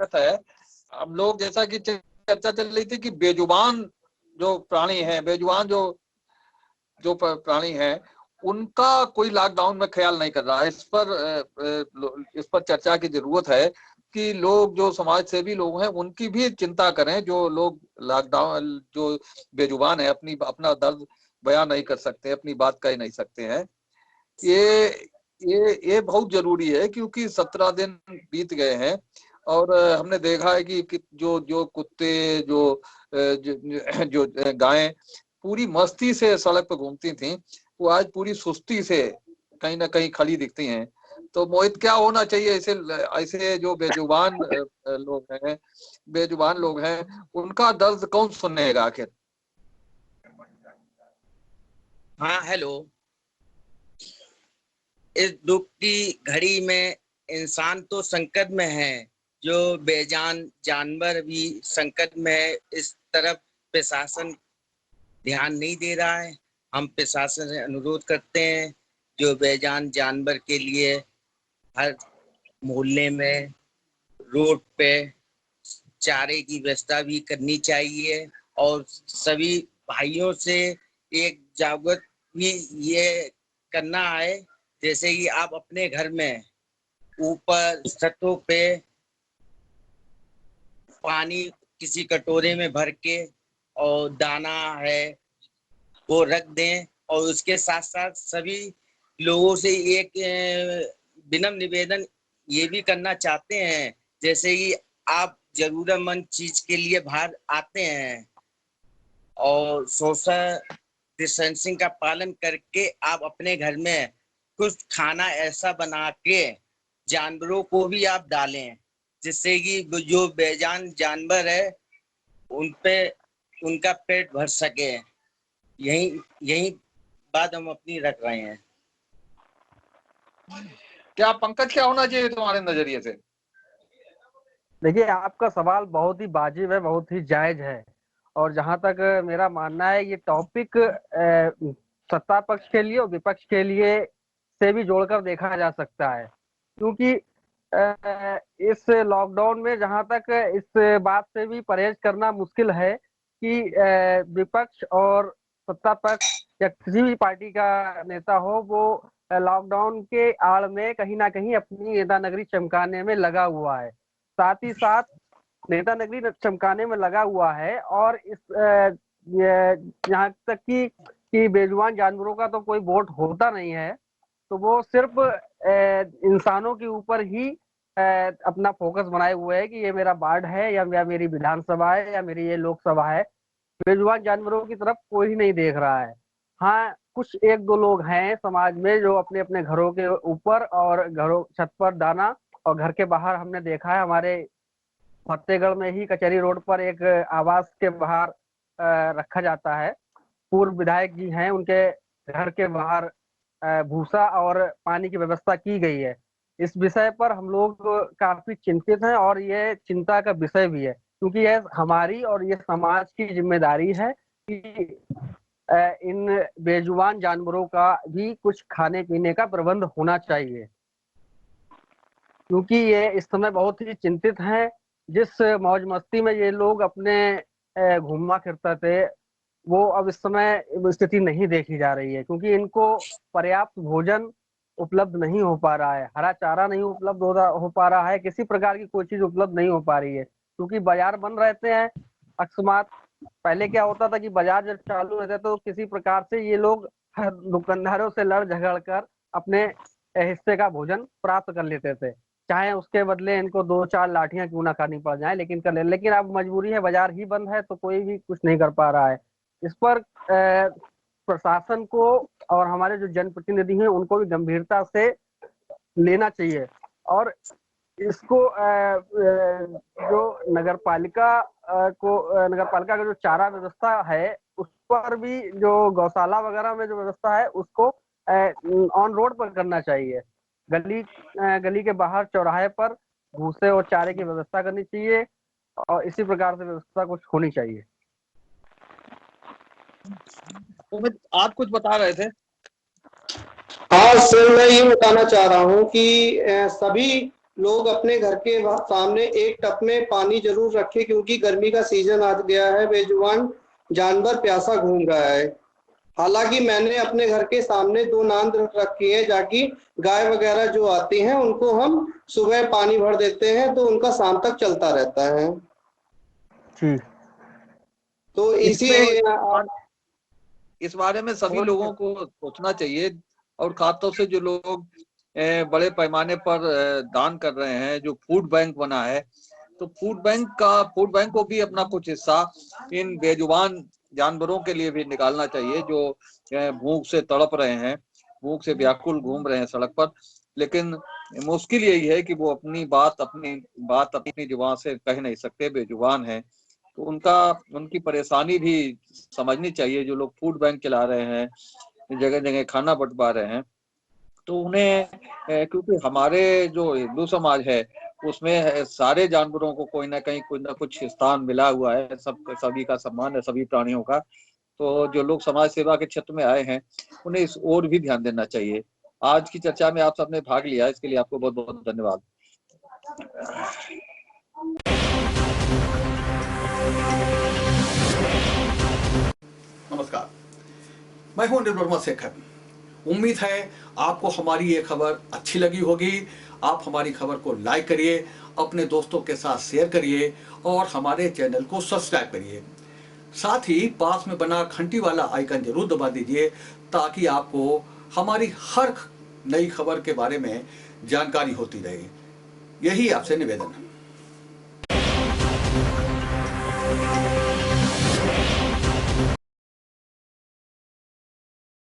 स्वागत है। हम लोग जैसा कि चर्चा चल रही थी कि बेजुबान जो प्राणी है, बेजुबान जो जो प्राणी है, उनका कोई लॉकडाउन में ख्याल नहीं कर रहा है। इस पर चर्चा की जरूरत है कि लोग जो समाज सेवी लोग हैं उनकी भी चिंता करें। जो लोग लॉकडाउन, जो बेजुबान है, अपना दर्द बयां नहीं कर सकते, अपनी बात कह नहीं सकते हैं, ये बहुत जरूरी है, क्योंकि 17 दिन बीत गए हैं और हमने देखा है कि जो जो कुत्ते, जो गायें पूरी मस्ती से सड़क पर घूमती थी, वो आज पूरी सुस्ती से कहीं ना कहीं खड़ी दिखती हैं। तो मोहित, क्या होना चाहिए ऐसे ऐसे जो बेजुबान लोग हैं, उनका दर्द कौन सुनेगा आखिर? हाँ, हेलो। इस दुख की घड़ी में इंसान तो संकट में है, जो बेजान जानवर भी संकट में है। इस तरफ प्रशासन ध्यान नहीं दे रहा है। हम प्रशासन से अनुरोध करते हैं, जो बेजान जानवर के लिए हर मोहल्ले में, रोड पे चारे की व्यवस्था भी करनी चाहिए। और सभी भाइयों से एक जागरूक भी ये करना है, जैसे कि आप अपने घर में ऊपर छतों पे पानी किसी कटोरे में भर के और दाना है वो रख दें। और उसके साथ साथ सभी लोगों से एक विनम्र निवेदन ये भी करना चाहते हैं, जैसे कि आप जरूरतमंद चीज के लिए बाहर आते हैं और सोशल डिस्टेंसिंग का पालन करके आप अपने घर में कुछ खाना ऐसा बना के जानवरों को भी आप डालें, जिससे कि जो बेजान जानवर है उन पे उनका पेट भर सके। यही यही बात हम अपनी रख रहे हैं। क्या पंकज, क्या होना चाहिए तुम्हारे नजरिए से? देखिए, आपका सवाल बहुत ही वाजिब है, बहुत ही जायज है। और जहां तक मेरा मानना है, ये टॉपिक सत्ता पक्ष के लिए और विपक्ष के लिए से भी जोड़कर देखा जा सकता है, क्योंकि इस लॉकडाउन में जहां तक इस बात से भी परहेज करना मुश्किल है कि विपक्ष और सत्ता पक्ष या किसी भी पार्टी का नेता हो, वो लॉकडाउन के आड़ में कहीं ना कहीं अपनी नेता नगरी चमकाने में लगा हुआ है। साथ ही साथ नेता नगरी चमकाने में लगा हुआ है। और इस यहाँ तक कि बेजुबान जानवरों का तो कोई वोट होता नहीं है, तो वो सिर्फ इंसानों के ऊपर ही अपना फोकस बनाए हुए है कि ये मेरा वार्ड है या मेरी विधानसभा है या मेरी ये लोकसभा है। बेजुबान जानवरों की तरफ कोई नहीं देख रहा है। हाँ, कुछ एक दो लोग हैं समाज में जो अपने अपने घरों के ऊपर और घरों छत पर दाना, और घर के बाहर हमने देखा है, हमारे फतेहगढ़ में ही कचहरी रोड पर एक आवास के बाहर रखा जाता है। पूर्व विधायक जी हैं, उनके घर के बाहर भूसा और पानी की व्यवस्था की गई है। इस विषय पर हम लोग काफी चिंतित हैं और ये चिंता का विषय भी है, क्योंकि यह हमारी और ये समाज की जिम्मेदारी है कि इन बेजुबान जानवरों का भी कुछ खाने पीने का प्रबंध होना चाहिए, क्योंकि ये इस समय बहुत ही चिंतित हैं। जिस मौज मस्ती में ये लोग अपने घूमा फिरते थे, वो अब इस समय स्थिति नहीं देखी जा रही है, क्योंकि इनको पर्याप्त भोजन उपलब्ध नहीं हो पा रहा है, हरा चारा नहीं उपलब्ध हो पा रहा है, किसी प्रकार की कोई चीज उपलब्ध नहीं हो पा रही है, क्योंकि बाजार बंद रहते हैं अकस्मात। पहले क्या होता था कि बाजार जब चालू रहते तो किसी प्रकार से ये लोग दुकानदारों से लड़ झगड़ कर अपने हिस्से का भोजन प्राप्त कर लेते थे, चाहे उसके बदले इनको 2-4 लाठियां क्यों ना खानी पड़ जाए, लेकिन कर ले। लेकिन अब मजबूरी है, बाजार ही बंद है, तो कोई भी कुछ नहीं कर पा रहा है। इस पर प्रशासन को और हमारे जो जनप्रतिनिधि हैं उनको भी गंभीरता से लेना चाहिए। और इसको जो नगरपालिका का जो चारा व्यवस्था है, उस पर भी, जो गौशाला वगैरह में जो व्यवस्था है, उसको ऑन रोड पर करना चाहिए। गली के बाहर चौराहे पर भूसे और चारे की व्यवस्था करनी चाहिए, और इसी प्रकार से व्यवस्था कुछ होनी चाहिए। आप कुछ बता रहे थे? हाँ सर, मैं ये बताना चाह रहा हूँ कि सभी लोग अपने घर के सामने एक टब में पानी जरूर रखें, क्योंकि गर्मी का सीजन आ गया है, बेजुबान जानवर प्यासा घूम रहा है। हालांकि मैंने अपने घर के सामने 2 नांद रखी है, ताकि गाय वगैरह जो आती हैं उनको हम सुबह पानी भर देते हैं, तो उनका शाम तक चलता रहता है। जी। तो इस बारे में सभी लोगों को सोचना चाहिए, और खासतौर से जो लोग बड़े पैमाने पर दान कर रहे हैं, जो फूड बैंक बना है, तो फूड बैंक को भी अपना कुछ हिस्सा इन बेजुबान जानवरों के लिए भी निकालना चाहिए, जो भूख से तड़प रहे हैं, भूख से व्याकुल घूम रहे हैं सड़क पर। लेकिन मुश्किल यही है कि वो अपनी बात अपनी जुबान से कह नहीं सकते, बेजुबान हैं। तो उनकी परेशानी भी समझनी चाहिए। जो लोग फूड बैंक चला रहे हैं, जगह जगह खाना बंटवा रहे हैं, तो उन्हें क्योंकि हमारे जो हिंदू समाज है उसमें सारे जानवरों को कोई ना कुछ स्थान मिला हुआ है, सभी का सम्मान है, सभी प्राणियों का। तो जो लोग समाज सेवा के क्षेत्र में आए हैं उन्हें इस ओर भी ध्यान देना चाहिए। आज की चर्चा में आप सबने भाग लिया, इसके लिए आपको बहुत बहुत धन्यवाद। नमस्कार, मैं हूं अनिल वर्मा शेखर। उम्मीद है आपको हमारी ये खबर अच्छी लगी होगी। आप हमारी खबर को लाइक करिए, अपने दोस्तों के साथ शेयर करिए और हमारे चैनल को सब्सक्राइब करिए। साथ ही पास में बना घंटी वाला आइकन जरूर दबा दीजिए, ताकि आपको हमारी हर नई खबर के बारे में जानकारी होती रहे। यही आपसे निवेदन है।